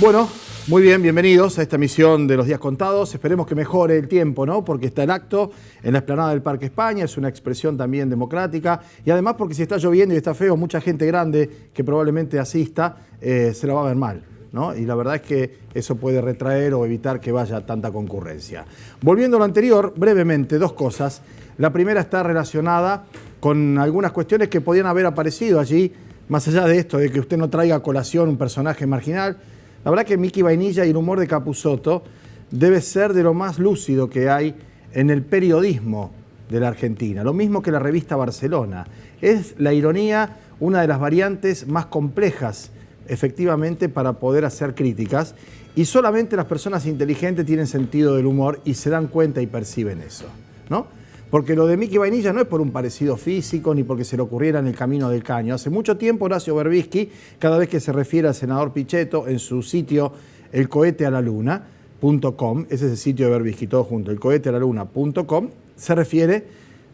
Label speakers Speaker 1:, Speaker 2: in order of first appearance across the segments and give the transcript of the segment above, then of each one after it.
Speaker 1: Bueno, muy bien, bienvenidos a esta emisión de Los Días Contados. Esperemos que mejore el tiempo, ¿no? Porque está el acto en la explanada del Parque España, es una expresión también democrática. Y además porque si está lloviendo y está feo, mucha gente grande que probablemente asista se la va a ver mal, ¿no? Y la verdad es que eso puede retraer o evitar que vaya tanta concurrencia. Volviendo a lo anterior, brevemente, dos cosas. La primera está relacionada con algunas cuestiones que podían haber aparecido allí, más allá de esto, de que usted no traiga a colación un personaje marginal. La verdad que Miki Vainilla y el humor de Capusotto debe ser de lo más lúcido que hay en el periodismo de la Argentina. Lo mismo que la revista Barcelona. Es la ironía una de las variantes más complejas, efectivamente, para poder hacer críticas. Y solamente las personas inteligentes tienen sentido del humor y se dan cuenta y perciben eso, ¿no? Porque lo de Miki Vainilla no es por un parecido físico ni porque se le ocurriera en el camino del caño. Hace mucho tiempo Horacio Berbisky, cada vez que se refiere al senador Pichetto, en su sitio elcohetealaluna.com, ese es el sitio de Berbisky, todo junto, elcohetealaluna.com, se refiere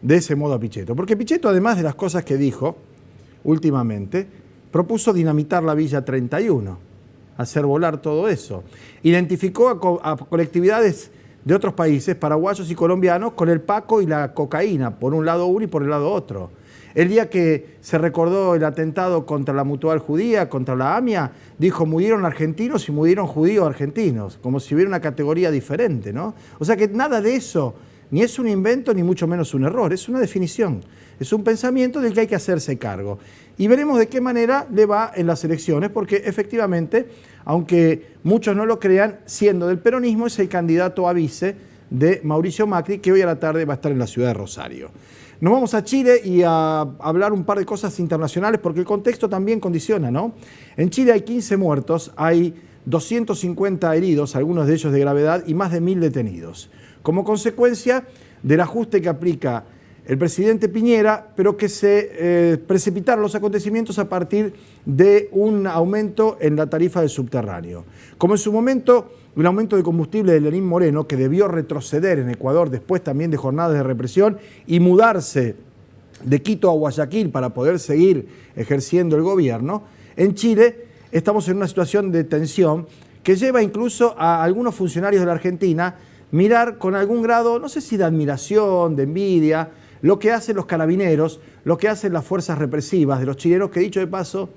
Speaker 1: de ese modo a Pichetto. Porque Pichetto, además de las cosas que dijo últimamente, propuso dinamitar la Villa 31, hacer volar todo eso. Identificó a colectividades de otros países, paraguayos y colombianos, con el paco y la cocaína, por un lado uno y por el lado otro. El día que se recordó el atentado contra la Mutual Judía, contra la AMIA, dijo, murieron argentinos y murieron judíos argentinos, como si hubiera una categoría diferente, ¿no? O sea que nada de eso, ni es un invento, ni mucho menos un error, es una definición, es un pensamiento del que hay que hacerse cargo. Y veremos de qué manera le va en las elecciones, porque efectivamente, aunque muchos no lo crean, siendo del peronismo, es el candidato a vice de Mauricio Macri, que hoy a la tarde va a estar en la ciudad de Rosario. Nos vamos a Chile y a hablar un par de cosas internacionales, porque el contexto también condiciona, ¿no? En Chile hay 15 muertos, hay 250 heridos, algunos de ellos de gravedad, y más de 1000 detenidos, como consecuencia del ajuste que aplica el presidente Piñera, pero que se precipitaron los acontecimientos a partir de un aumento en la tarifa del subterráneo. Como en su momento, un aumento de combustible de Lenín Moreno, que debió retroceder en Ecuador después también de jornadas de represión y mudarse de Quito a Guayaquil para poder seguir ejerciendo el gobierno, en Chile estamos en una situación de tensión que lleva incluso a algunos funcionarios de la Argentina mirar con algún grado, no sé si de admiración, de envidia, lo que hacen los carabineros, lo que hacen las fuerzas represivas de los chilenos, que dicho de paso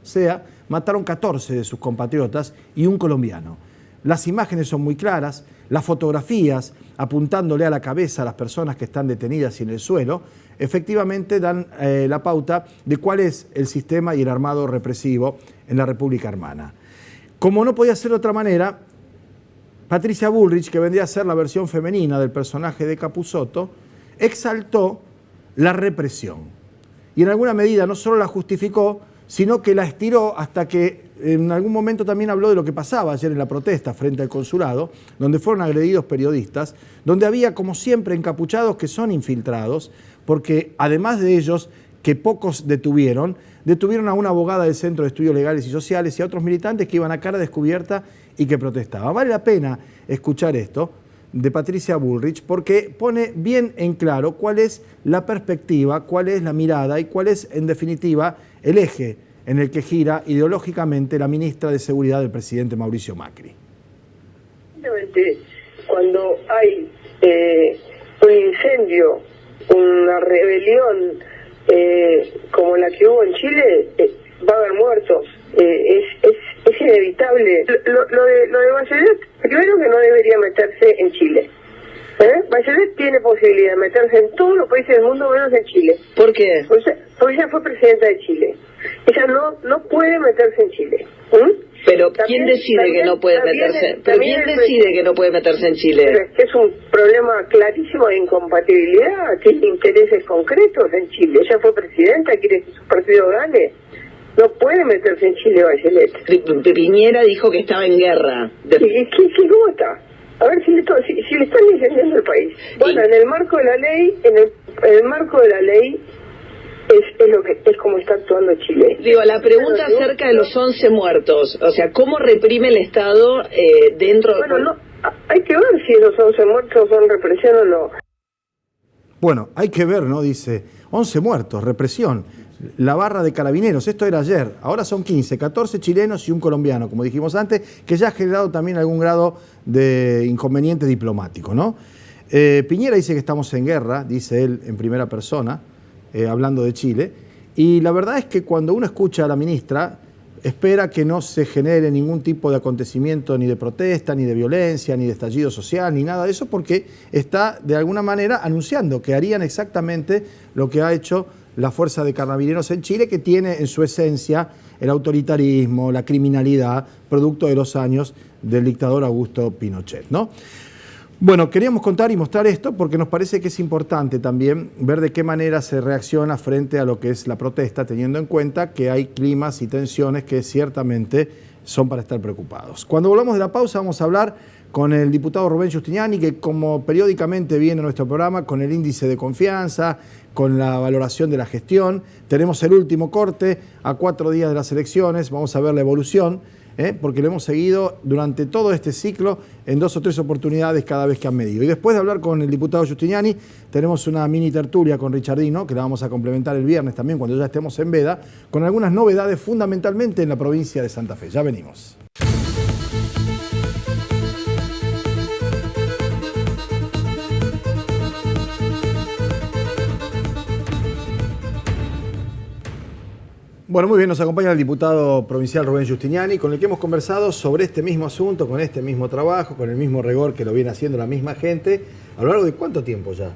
Speaker 1: mataron 14 de sus compatriotas y un colombiano. Las imágenes son muy claras, las fotografías apuntándole a la cabeza a las personas que están detenidas y en el suelo, efectivamente dan la pauta de cuál es el sistema y el armado represivo en la República Hermana. Como no podía ser de otra manera, Patricia Bullrich, que vendría a ser la versión femenina del personaje de Capusotto, exaltó la represión. Y en alguna medida no solo la justificó, sino que la estiró hasta que en algún momento también habló de lo que pasaba ayer en la protesta frente al consulado, donde fueron agredidos periodistas, donde había, como siempre, encapuchados que son infiltrados, porque además de ellos, que pocos detuvieron a una abogada del Centro de Estudios Legales y Sociales y a otros militantes que iban a cara descubierta y que protestaban. Vale la pena escuchar esto de Patricia Bullrich, porque pone bien en claro cuál es la perspectiva, cuál es la mirada y cuál es, en definitiva, el eje en el que gira ideológicamente la ministra de Seguridad del presidente Mauricio Macri.
Speaker 2: Cuando hay un incendio, una rebelión como la que hubo en Chile, va a haber muertos. Es inevitable. Lo de Bachelet, primero que no debería meterse en Chile. Bachelet tiene posibilidad de meterse en todos los países del mundo menos en Chile.
Speaker 3: ¿Por qué?
Speaker 2: Porque ella fue presidenta de Chile. Ella no puede meterse en Chile.
Speaker 3: Pero ¿quién decide que no puede meterse? ¿Pero quién decide que no puede meterse en Chile?
Speaker 2: Pero es un problema clarísimo de incompatibilidad. Tiene intereses concretos en Chile. Ella fue presidenta, quiere que su partido gane. No puede meterse en Chile Bachelet.
Speaker 3: Piñera dijo que estaba en guerra.
Speaker 2: ¿Cómo está? A ver si le están incendiando el país. Bueno, en el marco de la ley, es lo que es como está actuando Chile.
Speaker 3: Digo, la pregunta acerca de los 11 muertos, o sea, ¿cómo reprime el Estado dentro?
Speaker 2: Bueno, no, hay que ver si esos 11 muertos son represión o no.
Speaker 1: Bueno, hay que ver, ¿no? Dice, 11 muertos, represión. La barra de carabineros, esto era ayer, ahora son 15, 14 chilenos y un colombiano, como dijimos antes, que ya ha generado también algún grado de inconveniente diplomático, ¿no? Piñera dice que estamos en guerra, dice él en primera persona, hablando de Chile, y la verdad es que cuando uno escucha a la ministra, espera que no se genere ningún tipo de acontecimiento ni de protesta, ni de violencia, ni de estallido social, ni nada de eso, porque está de alguna manera anunciando que harían exactamente lo que ha hecho la Fuerza de Carabineros en Chile, que tiene en su esencia el autoritarismo, la criminalidad, producto de los años del dictador Augusto Pinochet, ¿no? Bueno, queríamos contar y mostrar esto porque nos parece que es importante también ver de qué manera se reacciona frente a lo que es la protesta, teniendo en cuenta que hay climas y tensiones que ciertamente son para estar preocupados. Cuando volvamos de la pausa vamos a hablar con el diputado Rubén Giustiniani, que como periódicamente viene a nuestro programa con el índice de confianza, con la valoración de la gestión. Tenemos el último corte a 4 días de las elecciones, vamos a ver la evolución, porque lo hemos seguido durante todo este ciclo en 2 o 3 oportunidades cada vez que han medido. Y después de hablar con el diputado Giustiniani, tenemos una mini tertulia con Richardino, que la vamos a complementar el viernes también cuando ya estemos en veda, con algunas novedades fundamentalmente en la provincia de Santa Fe. Ya venimos. Bueno, muy bien, nos acompaña el diputado provincial Rubén Giustiniani, con el que hemos conversado sobre este mismo asunto, con este mismo trabajo, con el mismo rigor que lo viene haciendo la misma gente. ¿A lo largo de cuánto tiempo ya?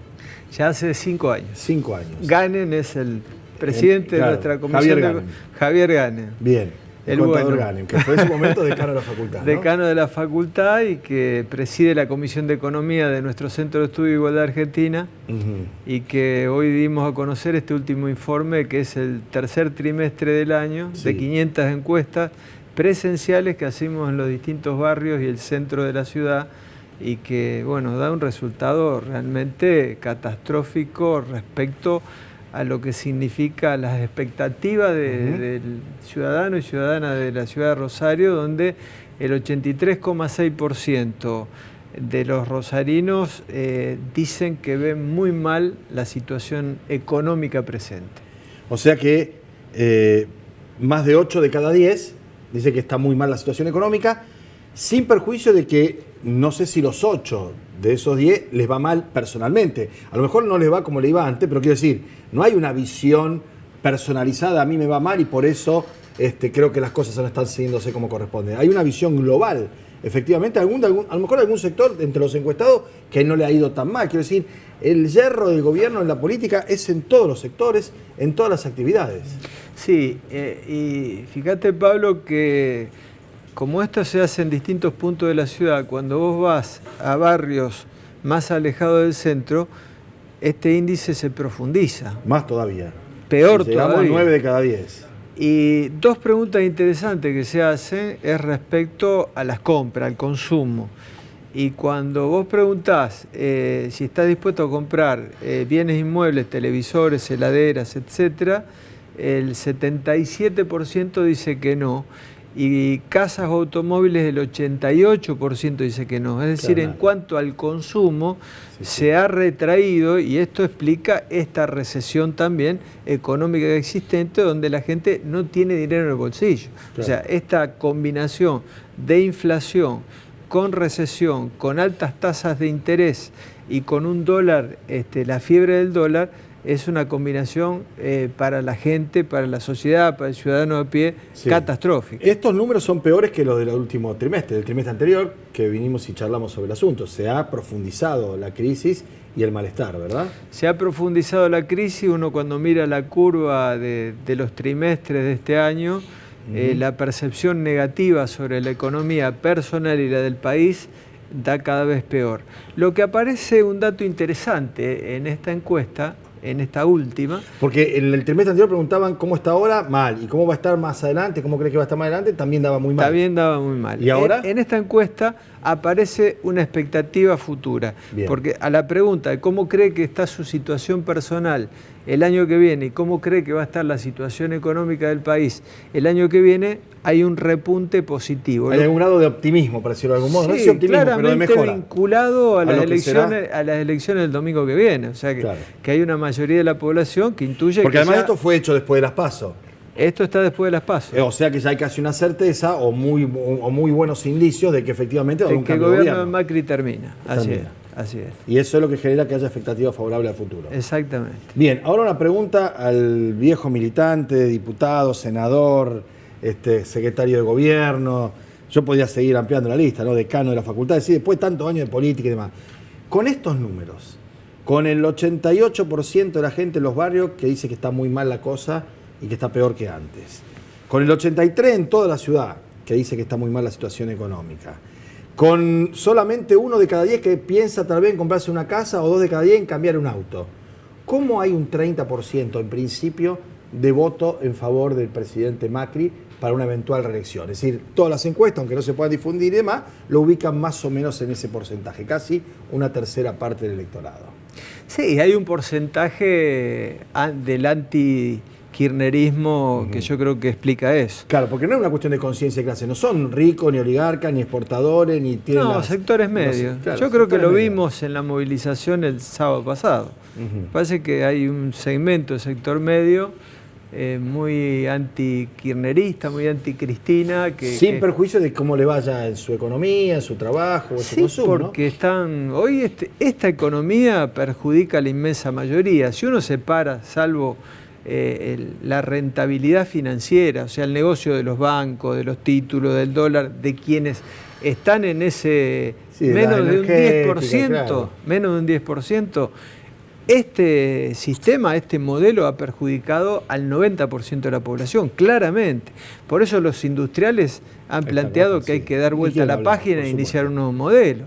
Speaker 4: Ya hace 5 años.
Speaker 1: 5 años.
Speaker 4: Ganen es el presidente de nuestra comisión. Javier Ganen.
Speaker 1: Bien. El contador Ganen, que fue en su momento decano de la facultad, ¿no?
Speaker 4: Decano de la facultad y que preside la Comisión de Economía de nuestro Centro de Estudio de Igualdad Argentina, y que hoy dimos a conocer este último informe, que es el tercer trimestre del año, de 500 encuestas presenciales que hacemos en los distintos barrios y el centro de la ciudad, y que, bueno, da un resultado realmente catastrófico respecto a lo que significa las expectativas del ciudadano y ciudadana de la ciudad de Rosario, donde el 83,6% de los rosarinos dicen que ven muy mal la situación económica presente.
Speaker 1: O sea que más de 8 de cada 10 dice que está muy mal la situación económica, sin perjuicio de que no sé si los 8 de esos 10 les va mal personalmente. A lo mejor no les va como le iba antes, pero quiero decir, no hay una visión personalizada, a mí me va mal y por eso creo que las cosas no están siguiéndose como corresponde. Hay una visión global, efectivamente, a lo mejor algún sector entre los encuestados que no le ha ido tan mal. Quiero decir, el yerro del gobierno en la política es en todos los sectores, en todas las actividades.
Speaker 4: Sí, y fíjate, Pablo, que como esto se hace en distintos puntos de la ciudad, cuando vos vas a barrios más alejados del centro, este índice se profundiza.
Speaker 1: Más todavía.
Speaker 4: Peor
Speaker 1: llegamos
Speaker 4: todavía.
Speaker 1: A 9 de cada 10.
Speaker 4: Y 2 preguntas interesantes que se hacen es respecto a las compras, al consumo. Y cuando vos preguntás si estás dispuesto a comprar bienes inmuebles, televisores, heladeras, etc., el 77% dice que no. Y casas o automóviles el 88% dice que no. Es decir, en cuanto al consumo, se ha retraído, y esto explica esta recesión también económica existente, donde la gente no tiene dinero en el bolsillo. Claro. O sea, esta combinación de inflación con recesión, con altas tasas de interés y con un dólar, la fiebre del dólar, es una combinación para la gente, para la sociedad, para el ciudadano a pie, catastrófica.
Speaker 1: Estos números son peores que los del último trimestre, del trimestre anterior, que vinimos y charlamos sobre el asunto. Se ha profundizado la crisis y el malestar, ¿verdad?
Speaker 4: Se ha profundizado la crisis. Uno cuando mira la curva de los trimestres de este año, la percepción negativa sobre la economía personal y la del país da cada vez peor. Lo que aparece un dato interesante en esta encuesta, en esta última.
Speaker 1: Porque en el trimestre anterior preguntaban cómo está ahora, mal. ¿Y cómo va a estar más adelante? ¿Cómo cree que va a estar más adelante? También daba muy mal.
Speaker 4: También daba muy mal.
Speaker 1: ¿Y ahora?
Speaker 4: En esta encuesta aparece una expectativa futura.
Speaker 1: Bien.
Speaker 4: Porque a la pregunta de cómo cree que está su situación personal el año que viene y cómo cree que va a estar la situación económica del país el año que viene, hay un repunte positivo.
Speaker 1: Hay algún grado de optimismo, por decirlo de algún modo.
Speaker 4: Sí,
Speaker 1: no sé si optimismo, pero de
Speaker 4: claramente
Speaker 1: mejora.
Speaker 4: vinculado a
Speaker 1: A
Speaker 4: las
Speaker 1: lo que
Speaker 4: elecciones del domingo que viene. O sea que,
Speaker 1: Claro.
Speaker 4: que hay una mayoría de la población que intuye
Speaker 1: Porque
Speaker 4: que
Speaker 1: además
Speaker 4: ya
Speaker 1: esto fue hecho después de las PASO.
Speaker 4: esto está después de las PASO.
Speaker 1: O sea que ya hay casi una certeza o muy buenos indicios de que efectivamente va a haber un
Speaker 4: Que el
Speaker 1: cambio de
Speaker 4: gobierno de
Speaker 1: gobierno.
Speaker 4: Macri termina. Así
Speaker 1: Termina.
Speaker 4: es. Así es.
Speaker 1: Y eso es lo que genera que haya expectativa favorable al futuro.
Speaker 4: Exactamente.
Speaker 1: Bien, ahora una pregunta al viejo militante, diputado, senador, secretario de gobierno. Yo podría seguir ampliando la lista, ¿no? Decano de la facultad, decir, después de tantos años de política y demás. Con estos números, con el 88% de la gente en los barrios que dice que está muy mal la cosa y que está peor que antes. Con el 83% en toda la ciudad que dice que está muy mal la situación económica. Con solamente 1 de cada 10 que piensa tal vez en comprarse una casa o 2 de cada 10 en cambiar un auto. ¿Cómo hay un 30% en principio de voto en favor del presidente Macri para una eventual reelección? Es decir, todas las encuestas, aunque no se puedan difundir y demás, lo ubican más o menos en ese porcentaje, casi una tercera parte del electorado.
Speaker 4: Sí, hay un porcentaje del anti-kirchnerismo que yo creo que explica eso.
Speaker 1: Claro, porque no es una cuestión de conciencia de clase, no son ricos, ni oligarcas, ni exportadores, ni tienen
Speaker 4: No, sectores medios.
Speaker 1: Claro,
Speaker 4: yo creo que
Speaker 1: sectores
Speaker 4: lo
Speaker 1: medios.
Speaker 4: vimos en la movilización el sábado pasado. Parece que hay un segmento del sector medio muy anti-kirchnerista, muy anti-Cristina.
Speaker 1: Sin perjuicio de cómo le vaya en su economía, en su trabajo, en su
Speaker 4: Sí,
Speaker 1: consumo, ¿no?
Speaker 4: porque hoy esta economía perjudica a la inmensa mayoría. Si uno separa, salvo la rentabilidad financiera, o sea, el negocio de los bancos, de los títulos, del dólar, de quienes están en ese menos de un 10%,
Speaker 1: claro.
Speaker 4: menos de un 10%, este sistema, este modelo ha perjudicado al 90% de la población, claramente. Por eso los industriales han planteado que hay que dar vuelta a la página e iniciar un nuevo modelo.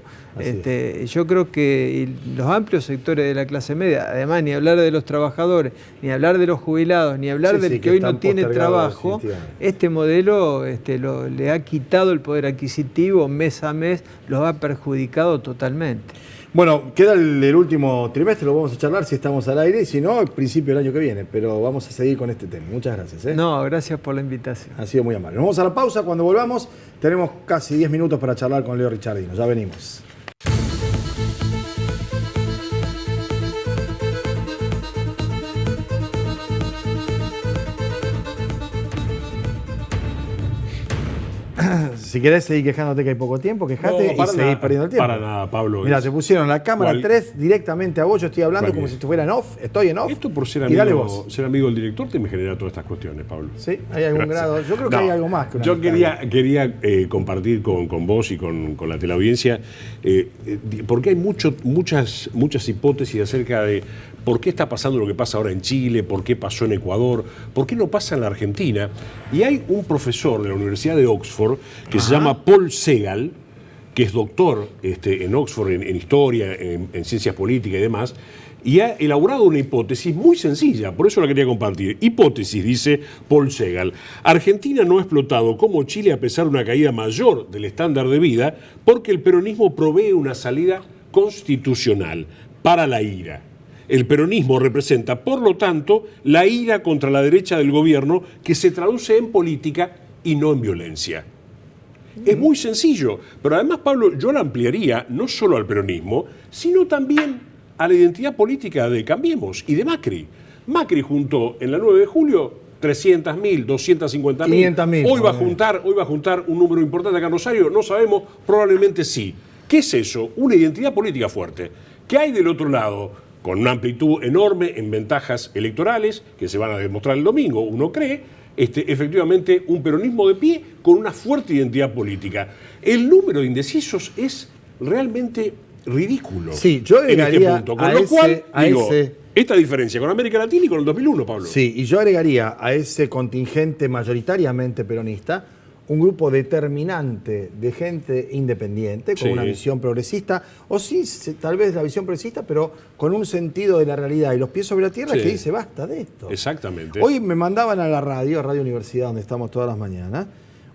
Speaker 4: Yo creo que los amplios sectores de la clase media, además ni hablar de los trabajadores, ni hablar de los jubilados, ni hablar del que hoy no tiene trabajo, este modelo le ha quitado el poder adquisitivo mes a mes, los ha perjudicado totalmente.
Speaker 1: Bueno, queda el último trimestre, lo vamos a charlar si estamos al aire, y si no, al principio del año que viene, pero vamos a seguir con este tema. Muchas gracias.
Speaker 4: No, gracias por la invitación.
Speaker 1: Ha sido muy amable. Nos vamos a la pausa, cuando volvamos tenemos casi 10 minutos para charlar con Leo Richardino. Ya venimos. Si querés seguir quejándote que hay poco tiempo, quejate y seguir perdiendo el tiempo.
Speaker 5: Para nada, Pablo.
Speaker 1: Mira, te pusieron la cámara 3 directamente a vos, yo estoy hablando como si estuviera en off, estoy en off.
Speaker 5: Esto por ser
Speaker 1: y dale
Speaker 5: amigo,
Speaker 1: vos.
Speaker 5: ser amigo del director te me genera todas estas cuestiones, Pablo.
Speaker 1: Sí, hay algún grado. Yo creo que hay algo más que una
Speaker 5: Yo
Speaker 1: amistad.
Speaker 5: quería compartir con vos y con la teleaudiencia, porque hay muchas hipótesis acerca de por qué está pasando lo que pasa ahora en Chile, por qué pasó en Ecuador, por qué no pasa en la Argentina. Y hay un profesor de la Universidad de Oxford que se llama Paul Segal, que es doctor en Oxford en historia, en ciencias políticas y demás, y ha elaborado una hipótesis muy sencilla, por eso la quería compartir. Hipótesis, dice Paul Segal: Argentina no ha explotado como Chile a pesar de una caída mayor del estándar de vida, porque el peronismo provee una salida constitucional para la ira. El peronismo representa, por lo tanto, la ira contra la derecha del gobierno, que se traduce en política y no en violencia. Es muy sencillo, pero además, Pablo, yo la ampliaría no solo al peronismo, sino también a la identidad política de Cambiemos y de Macri. Macri juntó en la 9 de julio 300.000, 250.000.
Speaker 1: 500.000.
Speaker 5: Hoy va a juntar un número importante acá en Rosario, no sabemos, probablemente sí. ¿Qué es eso? Una identidad política fuerte. ¿Qué hay del otro lado? Con una amplitud enorme en ventajas electorales, que se van a demostrar el domingo, uno cree, efectivamente un peronismo de pie con una fuerte identidad política. El número de indecisos es realmente ridículo.
Speaker 1: Sí, yo agregaría
Speaker 5: en este punto. Con
Speaker 1: a
Speaker 5: lo
Speaker 1: ese-
Speaker 5: cual,
Speaker 1: a
Speaker 5: digo,
Speaker 1: ese-
Speaker 5: esta diferencia con América Latina y con el 2001, Pablo.
Speaker 1: Sí, y yo agregaría a ese contingente mayoritariamente peronista un grupo determinante de gente independiente, con
Speaker 5: Sí.
Speaker 1: una visión progresista, o sí, tal vez la visión progresista, pero con un sentido de la realidad y los pies sobre la tierra,
Speaker 5: Sí.
Speaker 1: que dice basta de esto.
Speaker 5: Exactamente.
Speaker 1: Hoy me mandaban a la radio, Radio Universidad, donde estamos todas las mañanas,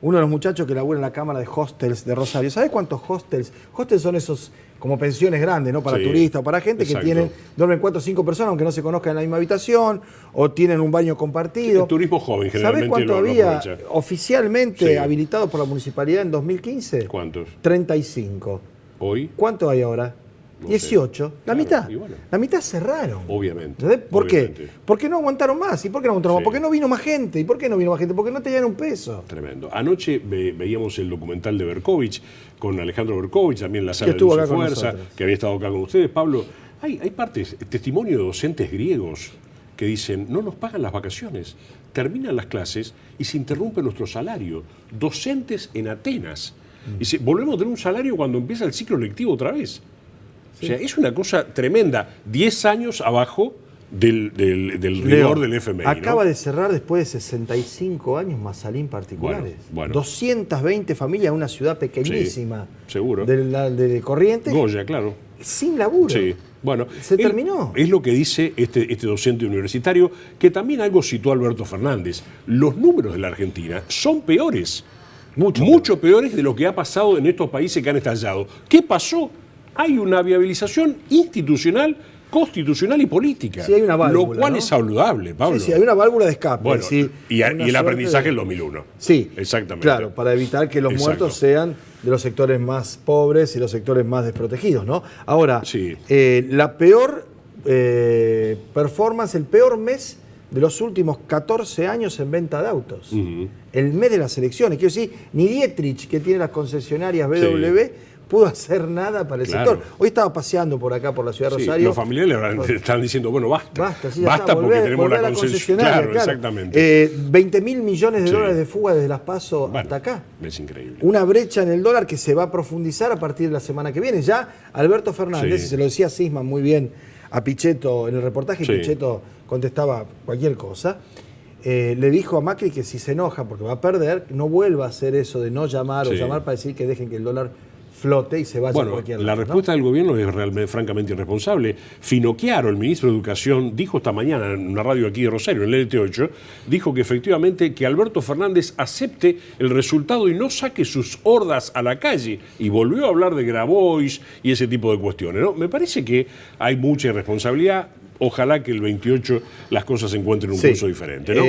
Speaker 1: uno de los muchachos que labura en la Cámara de Hostels de Rosario. ¿Sabés cuántos hostels? Hostels son esos como pensiones grandes, ¿no? Para
Speaker 5: Sí,
Speaker 1: turistas o para gente
Speaker 5: exacto.
Speaker 1: que duermen 4 o 5 personas, aunque no se conozcan en la misma habitación, o tienen un baño compartido.
Speaker 5: El turismo joven,
Speaker 1: ¿Sabés
Speaker 5: generalmente
Speaker 1: cuánto
Speaker 5: lo
Speaker 1: había
Speaker 5: aprovecha.
Speaker 1: oficialmente
Speaker 5: Sí.
Speaker 1: habilitado por la municipalidad en 2015?
Speaker 5: ¿Cuántos?
Speaker 1: 35.
Speaker 5: Hoy,
Speaker 1: ¿Cuánto hay ahora?
Speaker 5: No
Speaker 1: 18. La
Speaker 5: Claro,
Speaker 1: mitad.
Speaker 5: y bueno.
Speaker 1: La mitad cerraron.
Speaker 5: obviamente.
Speaker 1: ¿Entendés? ¿Por
Speaker 5: obviamente.
Speaker 1: qué? Porque no aguantaron más. ¿Y por qué no aguantaron
Speaker 5: Sí.
Speaker 1: más? Porque no vino más gente. ¿Y por qué no vino más gente? Porque no tenían un peso.
Speaker 5: Tremendo. Anoche veíamos el documental de Berkovich con Alejandro Berkovich, también en la sala de
Speaker 1: estuvo
Speaker 5: Luz y
Speaker 1: acá con
Speaker 5: Fuerza,
Speaker 1: nosotros.
Speaker 5: que había estado acá con ustedes. Pablo, hay partes, testimonio de docentes griegos que dicen, no nos pagan las vacaciones, terminan las clases y se interrumpe nuestro salario. Docentes en Atenas. Y dice, volvemos a tener un salario cuando empieza el ciclo lectivo otra vez. O sea, es una cosa tremenda. 10 años abajo del rigor del FMI. ¿no?
Speaker 1: Acaba de cerrar después de 65 años Mazalín particulares.
Speaker 5: Bueno.
Speaker 1: 220 familias en una ciudad pequeñísima.
Speaker 5: Sí, seguro.
Speaker 1: De Corrientes.
Speaker 5: Goya, claro.
Speaker 1: Sin laburo.
Speaker 5: Sí, bueno.
Speaker 1: Se terminó.
Speaker 5: Es lo que dice este docente universitario, que también algo citó Alberto Fernández. Los números de la Argentina son peores. Mucho peores de lo que ha pasado en estos países que han estallado. ¿Qué pasó? Hay una viabilización institucional, constitucional y política.
Speaker 1: Sí, hay una válvula,
Speaker 5: lo cual
Speaker 1: ¿no?
Speaker 5: es saludable, Pablo.
Speaker 1: Sí, hay una válvula de escape.
Speaker 5: Bueno,
Speaker 1: sí,
Speaker 5: y
Speaker 1: una
Speaker 5: el
Speaker 1: suerte
Speaker 5: aprendizaje
Speaker 1: de-
Speaker 5: en 2001.
Speaker 1: Sí,
Speaker 5: Exactamente.
Speaker 1: Claro, para evitar que los
Speaker 5: Exacto.
Speaker 1: muertos sean de los sectores más pobres y los sectores más desprotegidos, ¿no? Ahora,
Speaker 5: Sí.
Speaker 1: La peor performance, el peor mes de los últimos 14 años en venta de autos.
Speaker 5: Ujú.
Speaker 1: El mes de las elecciones. Quiero decir, ni Dietrich, que tiene las concesionarias BW, pudo hacer nada para el
Speaker 5: Claro.
Speaker 1: sector. Hoy estaba paseando por acá, por la ciudad de
Speaker 5: Sí,
Speaker 1: Rosario.
Speaker 5: los familiares le están diciendo, bueno, basta.
Speaker 1: Basta, sí, ya
Speaker 5: basta
Speaker 1: está,
Speaker 5: porque
Speaker 1: volver-
Speaker 5: tenemos
Speaker 1: volver
Speaker 5: la
Speaker 1: a
Speaker 5: concesionaria. Claro, exactamente.
Speaker 1: 20.000 millones de
Speaker 5: Sí.
Speaker 1: dólares de fuga desde Las Paso
Speaker 5: Bueno,
Speaker 1: hasta acá.
Speaker 5: Es increíble.
Speaker 1: Una brecha en el dólar que se va a profundizar a partir de la semana que viene. Ya Alberto Fernández,
Speaker 5: Sí.
Speaker 1: y se lo decía Sisman muy bien a Pichetto en el reportaje,
Speaker 5: Sí.
Speaker 1: Pichetto contestaba cualquier cosa, le dijo a Macri que si se enoja porque va a perder, no vuelva a hacer eso de no llamar o
Speaker 5: Sí.
Speaker 1: llamar para decir que dejen que el dólar flote y se vaya a
Speaker 5: Bueno,
Speaker 1: cualquier
Speaker 5: la
Speaker 1: lado, ¿no?
Speaker 5: respuesta del gobierno es realmente, francamente irresponsable. Finocchiaro, el ministro de Educación, dijo esta mañana en una radio aquí de Rosario, en el LT8, dijo que efectivamente que Alberto Fernández acepte el resultado y no saque sus hordas a la calle. Y volvió a hablar de Grabois y ese tipo de cuestiones, ¿no? Me parece que hay mucha irresponsabilidad. Ojalá que el 28 las cosas encuentren un
Speaker 1: Sí.
Speaker 5: curso diferente, ¿no?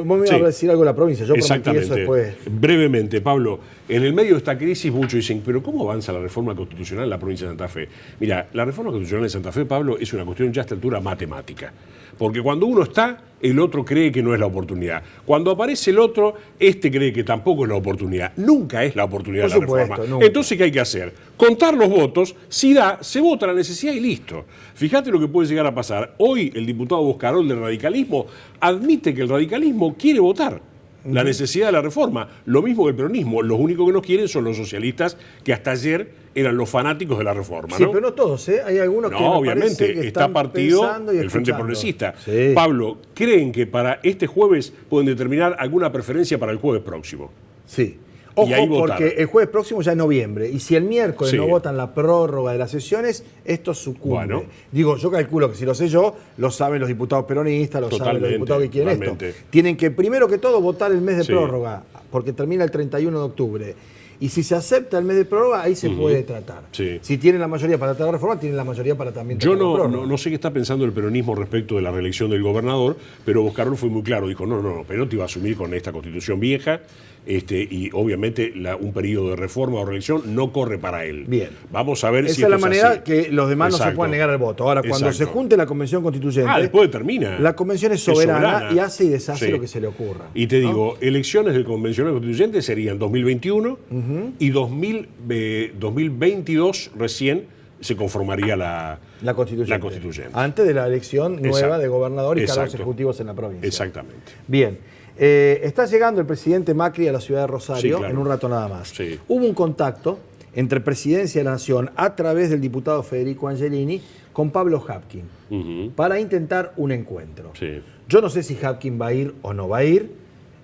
Speaker 1: Vos me
Speaker 5: Sí.
Speaker 1: ibas a decir algo de la provincia, yo prometí eso
Speaker 5: Exactamente.
Speaker 1: después.
Speaker 5: Brevemente, Pablo, en el medio de esta crisis muchos dicen, pero ¿cómo avanza la reforma constitucional en la provincia de Santa Fe? Mira, la reforma constitucional de Santa Fe, Pablo, es una cuestión ya a esta altura matemática. Porque cuando uno está, el otro cree que no es la oportunidad. Cuando aparece el otro, este cree que tampoco es la oportunidad. Nunca es la oportunidad
Speaker 1: Por
Speaker 5: de la
Speaker 1: supuesto,
Speaker 5: reforma.
Speaker 1: nunca.
Speaker 5: Entonces, ¿qué hay que hacer? Contar los votos, si da, se vota la necesidad y listo. Fíjate lo que puede llegar a pasar. Hoy el diputado Boscarol del radicalismo admite que el radicalismo quiere votar la necesidad de la reforma. Lo mismo que el peronismo. Los únicos que no quieren son los socialistas, que hasta ayer eran los fanáticos de la reforma.
Speaker 1: Sí,
Speaker 5: ¿no?
Speaker 1: pero no todos, ¿eh? Hay algunos que me
Speaker 5: No,
Speaker 1: parece
Speaker 5: obviamente,
Speaker 1: que
Speaker 5: está
Speaker 1: están
Speaker 5: partido
Speaker 1: pensando y
Speaker 5: el Frente
Speaker 1: escuchando.
Speaker 5: Progresista.
Speaker 1: Sí.
Speaker 5: Pablo, ¿creen que para este jueves pueden determinar alguna preferencia para el jueves próximo?
Speaker 1: Sí.
Speaker 5: Y
Speaker 1: Ojo,
Speaker 5: ahí votar.
Speaker 1: porque el jueves próximo ya es noviembre. Y si el miércoles
Speaker 5: Sí.
Speaker 1: no votan la prórroga de las sesiones, esto sucumbe.
Speaker 5: Bueno.
Speaker 1: Digo, yo calculo que si lo sé yo, lo saben los diputados peronistas, lo saben los
Speaker 5: Totalmente,
Speaker 1: diputados que quieren
Speaker 5: totalmente.
Speaker 1: esto. Tienen que, primero que todo, votar el mes de
Speaker 5: Sí.
Speaker 1: prórroga, porque termina el 31 de octubre. Y si se acepta el mes de prórroga, ahí se puede tratar.
Speaker 5: Sí.
Speaker 1: Si tienen la mayoría para tratar la reforma, tienen la mayoría para también
Speaker 5: Yo
Speaker 1: tratar la prórroga.
Speaker 5: no sé qué está pensando el peronismo respecto de la reelección del gobernador, pero Boscarol fue muy claro, dijo, no, Perotti va a asumir con esta constitución vieja, y obviamente un periodo de reforma o reelección no corre para él.
Speaker 1: Bien.
Speaker 5: Vamos a ver
Speaker 1: Esa
Speaker 5: si
Speaker 1: es la
Speaker 5: esto
Speaker 1: manera
Speaker 5: así.
Speaker 1: que los demás no se
Speaker 5: Exacto.
Speaker 1: puedan negar el voto. Ahora, cuando
Speaker 5: Exacto.
Speaker 1: se junte la convención constituyente,
Speaker 5: Después termina.
Speaker 1: la convención es soberana y hace y deshace lo que se le ocurra.
Speaker 5: Y te
Speaker 1: ¿no?
Speaker 5: digo, elecciones del convencional constituyente serían 2021 y 2022 recién se conformaría la constituyente.
Speaker 1: Antes de la elección nueva
Speaker 5: Exacto.
Speaker 1: de gobernador y cargos
Speaker 5: Exacto.
Speaker 1: ejecutivos en la provincia.
Speaker 5: Exactamente.
Speaker 1: Bien. Está llegando el presidente Macri a la ciudad de Rosario
Speaker 5: Sí, claro.
Speaker 1: en un rato nada más.
Speaker 5: Sí.
Speaker 1: Hubo un contacto entre Presidencia de la Nación a través del diputado Federico Angelini con Pablo Hapkin
Speaker 5: Ujú.
Speaker 1: para intentar un encuentro.
Speaker 5: Sí.
Speaker 1: Yo no sé si Hapkin va a ir o no va a ir.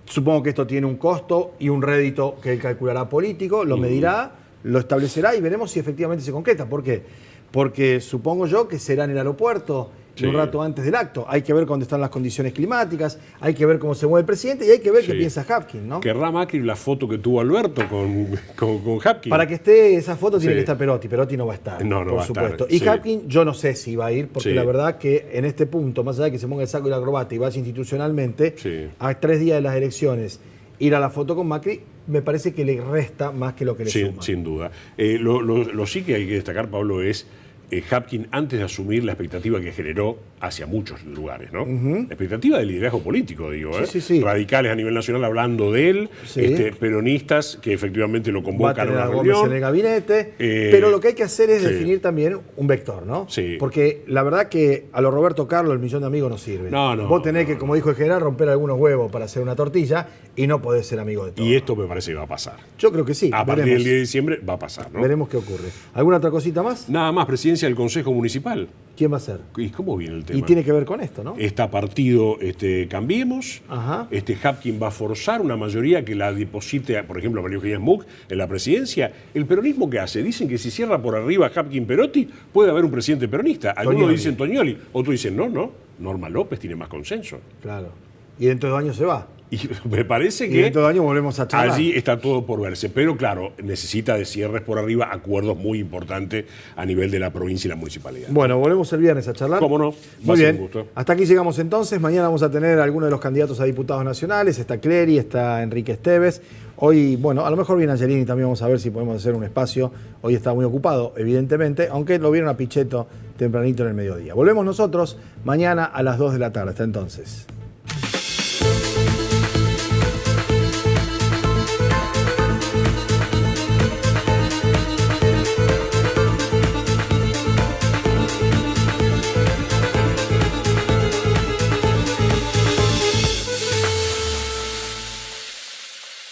Speaker 1: Supongo que esto tiene un costo y un rédito que él calculará político, lo medirá, lo establecerá y veremos si efectivamente se concreta. ¿Por qué? Porque supongo yo que será en el aeropuerto
Speaker 5: Sí.
Speaker 1: un rato antes del acto. Hay que ver cuándo están las condiciones climáticas, hay que ver cómo se mueve el presidente y hay que ver qué
Speaker 5: Sí.
Speaker 1: piensa Hapkin, ¿no?
Speaker 5: Querrá Macri la foto que tuvo Alberto con Hapkin.
Speaker 1: Para que esté esa foto tiene
Speaker 5: Sí.
Speaker 1: que estar Perotti. Perotti no va a estar,
Speaker 5: No, no
Speaker 1: por
Speaker 5: va a estar,
Speaker 1: supuesto. Y
Speaker 5: sí.
Speaker 1: Hapkin yo no sé si va a ir, porque
Speaker 5: Sí.
Speaker 1: la verdad que en este punto, más allá de que se ponga el saco y la corbata y vaya institucionalmente,
Speaker 5: Sí.
Speaker 1: a 3 días de las elecciones, ir a la foto con Macri, me parece que le resta más que lo que le suma.
Speaker 5: Sin duda. Lo sí que hay que destacar, Pablo, es Hapkin, antes de asumir la expectativa que generó hacia muchos lugares, ¿no? La expectativa del liderazgo político, digo,
Speaker 1: Sí,
Speaker 5: ¿eh?
Speaker 1: sí, sí.
Speaker 5: Radicales a nivel nacional hablando de él,
Speaker 1: Sí.
Speaker 5: Peronistas que efectivamente lo
Speaker 1: Va a
Speaker 5: convocan a
Speaker 1: tener
Speaker 5: una
Speaker 1: a Gómez
Speaker 5: reunión.
Speaker 1: en el gabinete,
Speaker 5: Eh,
Speaker 1: pero lo que hay que hacer es
Speaker 5: sí.
Speaker 1: definir también un vector, ¿no?
Speaker 5: Sí.
Speaker 1: Porque la verdad que a lo Roberto Carlos el millón de amigos no sirve.
Speaker 5: No, no,
Speaker 1: Vos tenés
Speaker 5: no,
Speaker 1: que,
Speaker 5: no.
Speaker 1: como dijo el general, romper algunos huevos para hacer una tortilla y no podés ser amigo de todos.
Speaker 5: Y esto me parece que va a pasar.
Speaker 1: Yo creo que sí.
Speaker 5: A partir
Speaker 1: veremos,
Speaker 5: del 10 de diciembre va a pasar, ¿no?
Speaker 1: veremos qué ocurre. ¿Alguna otra cosita más?
Speaker 5: Nada más, presidencia del Consejo Municipal.
Speaker 1: ¿Quién va a ser?
Speaker 5: ¿Y cómo viene el tema?
Speaker 1: Y tiene que ver con esto, ¿no?
Speaker 5: Está partido Cambiemos.
Speaker 1: Ajá.
Speaker 5: Hapkin va a forzar una mayoría que la deposite, por ejemplo, a María Eugenia Smuck en la presidencia. ¿El peronismo qué hace? Dicen que si cierra por arriba Hapkin Perotti, puede haber un presidente peronista. Algunos
Speaker 1: Tognoli.
Speaker 5: dicen Tognoli, otros dicen no, Norma López tiene más consenso.
Speaker 1: Claro. Y dentro de 2 años se va.
Speaker 5: Y me parece
Speaker 1: Y
Speaker 5: que
Speaker 1: dentro de 2 años volvemos a charlar.
Speaker 5: allí está todo por verse. Pero claro, necesita de cierres por arriba, acuerdos muy importantes a nivel de la provincia y la municipalidad.
Speaker 1: Bueno, volvemos el viernes a charlar.
Speaker 5: ¿Cómo no? Va
Speaker 1: Muy
Speaker 5: a ser
Speaker 1: bien.
Speaker 5: un gusto.
Speaker 1: Hasta aquí llegamos entonces. Mañana vamos a tener algunos de los candidatos a diputados nacionales. Está Clery, está Enrique Esteves. Hoy, bueno, a lo mejor viene Angelini también. Vamos a ver si podemos hacer un espacio. Hoy está muy ocupado, evidentemente, aunque lo vieron a Pichetto tempranito en el mediodía. Volvemos nosotros mañana a las 2 de la tarde. Hasta entonces.